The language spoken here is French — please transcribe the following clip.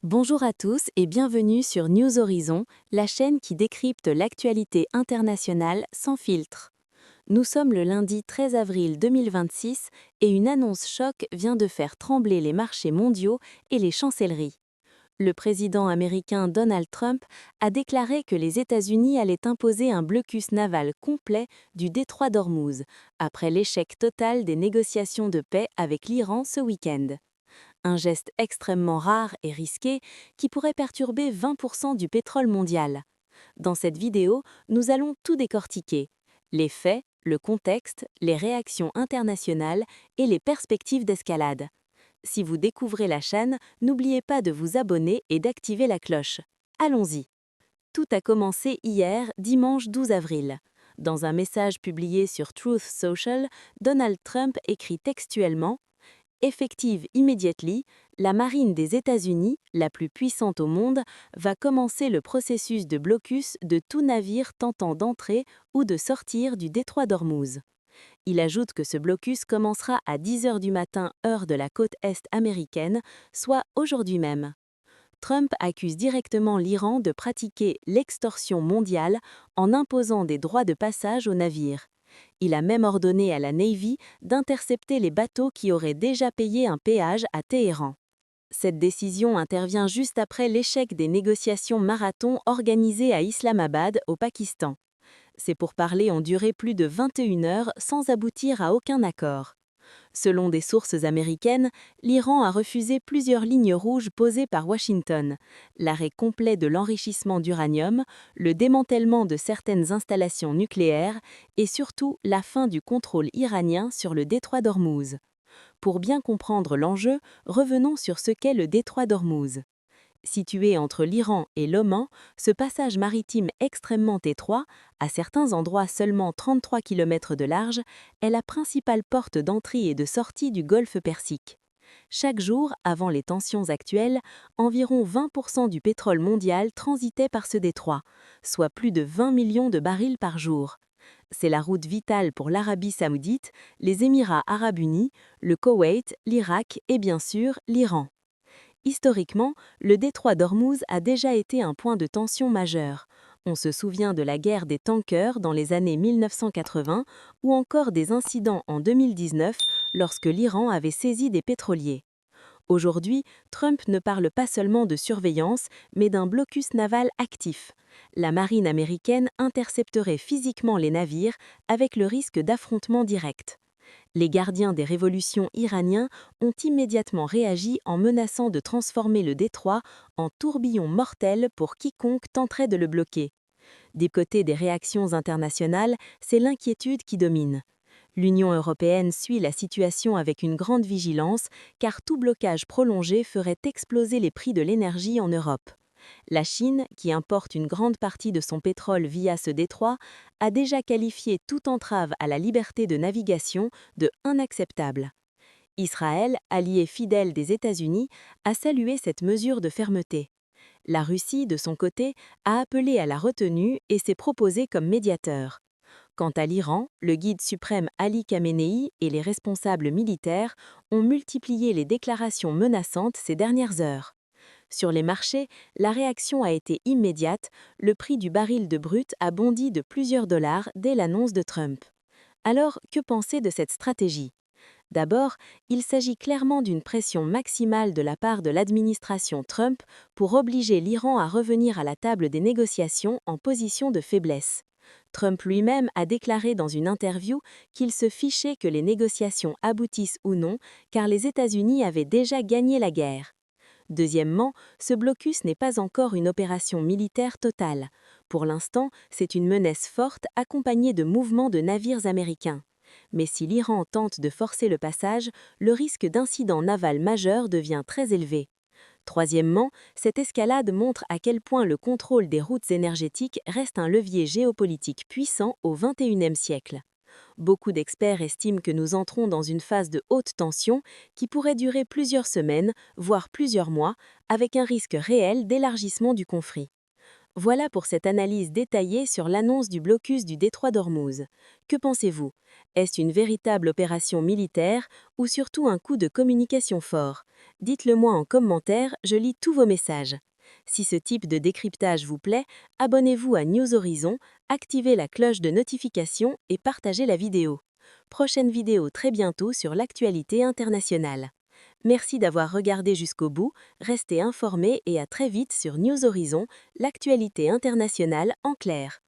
Bonjour à tous et bienvenue sur News Horizon, la chaîne qui décrypte l'actualité internationale sans filtre. Nous sommes le lundi 13 avril 2026 et une annonce choc vient de faire trembler les marchés mondiaux et les chancelleries. Le président américain Donald Trump a déclaré que les États-Unis allaient imposer un blocus naval complet du détroit d'Ormuz, après l'échec total des négociations de paix avec l'Iran ce week-end. Un geste extrêmement rare et risqué qui pourrait perturber 20% du pétrole mondial. Dans cette vidéo, nous allons tout décortiquer. Les faits, le contexte, les réactions internationales et les perspectives d'escalade. Si vous découvrez la chaîne, n'oubliez pas de vous abonner et d'activer la cloche. Allons-y. Tout a commencé hier, dimanche 12 avril. Dans un message publié sur Truth Social, Donald Trump écrit textuellement: effective immediately, la marine des États-Unis, la plus puissante au monde, va commencer le processus de blocus de tout navire tentant d'entrer ou de sortir du détroit d'Ormuz. Il ajoute que ce blocus commencera à 10 heures du matin heure de la côte est américaine, soit aujourd'hui même. Trump accuse directement l'Iran de pratiquer l'extorsion mondiale en imposant des droits de passage aux navires. Il a même ordonné à la Navy d'intercepter les bateaux qui auraient déjà payé un péage à Téhéran. Cette décision intervient juste après l'échec des négociations marathon organisées à Islamabad, au Pakistan. Ces pourparlers ont duré plus de 21 heures sans aboutir à aucun accord. Selon des sources américaines, l'Iran a refusé plusieurs lignes rouges posées par Washington: l'arrêt complet de l'enrichissement d'uranium, le démantèlement de certaines installations nucléaires et surtout la fin du contrôle iranien sur le détroit d'Ormuz. Pour bien comprendre l'enjeu, revenons sur ce qu'est le détroit d'Ormuz. Situé entre l'Iran et l'Oman, ce passage maritime extrêmement étroit, à certains endroits seulement 33 km de large, est la principale porte d'entrée et de sortie du golfe Persique. Chaque jour, avant les tensions actuelles, environ 20% du pétrole mondial transitait par ce détroit, soit plus de 20 millions de barils par jour. C'est la route vitale pour l'Arabie saoudite, les Émirats arabes unis, le Koweït, l'Irak et bien sûr l'Iran. Historiquement, le détroit d'Ormuz a déjà été un point de tension majeur. On se souvient de la guerre des tankers dans les années 1980 ou encore des incidents en 2019 lorsque l'Iran avait saisi des pétroliers. Aujourd'hui, Trump ne parle pas seulement de surveillance, mais d'un blocus naval actif. La marine américaine intercepterait physiquement les navires avec le risque d'affrontement direct. Les gardiens des révolutions iraniens ont immédiatement réagi en menaçant de transformer le détroit en tourbillon mortel pour quiconque tenterait de le bloquer. Des côtés des réactions internationales, c'est l'inquiétude qui domine. L'Union européenne suit la situation avec une grande vigilance, car tout blocage prolongé ferait exploser les prix de l'énergie en Europe. La Chine, qui importe une grande partie de son pétrole via ce détroit, a déjà qualifié toute entrave à la liberté de navigation de inacceptable. Israël, allié fidèle des États-Unis, a salué cette mesure de fermeté. La Russie, de son côté, a appelé à la retenue et s'est proposée comme médiateur. Quant à l'Iran, le guide suprême Ali Khamenei et les responsables militaires ont multiplié les déclarations menaçantes ces dernières heures. Sur les marchés, la réaction a été immédiate, le prix du baril de brut a bondi de plusieurs dollars dès l'annonce de Trump. Alors, que penser de cette stratégie? D'abord, il s'agit clairement d'une pression maximale de la part de l'administration Trump pour obliger l'Iran à revenir à la table des négociations en position de faiblesse. Trump lui-même a déclaré dans une interview qu'il se fichait que les négociations aboutissent ou non, car les États-Unis avaient déjà gagné la guerre. Deuxièmement, ce blocus n'est pas encore une opération militaire totale. Pour l'instant, c'est une menace forte accompagnée de mouvements de navires américains. Mais si l'Iran tente de forcer le passage, le risque d'incident naval majeur devient très élevé. Troisièmement, cette escalade montre à quel point le contrôle des routes énergétiques reste un levier géopolitique puissant au XXIe siècle. Beaucoup d'experts estiment que nous entrons dans une phase de haute tension qui pourrait durer plusieurs semaines, voire plusieurs mois, avec un risque réel d'élargissement du conflit. Voilà pour cette analyse détaillée sur l'annonce du blocus du détroit d'Ormuz. Que pensez-vous? Est-ce une véritable opération militaire ou surtout un coup de communication fort? Dites-le moi en commentaire, je lis tous vos messages. Si ce type de décryptage vous plaît, abonnez-vous à News Horizon, activez la cloche de notification et partagez la vidéo. Prochaine vidéo très bientôt sur l'actualité internationale. Merci d'avoir regardé jusqu'au bout, restez informés et à très vite sur News Horizon, l'actualité internationale en clair.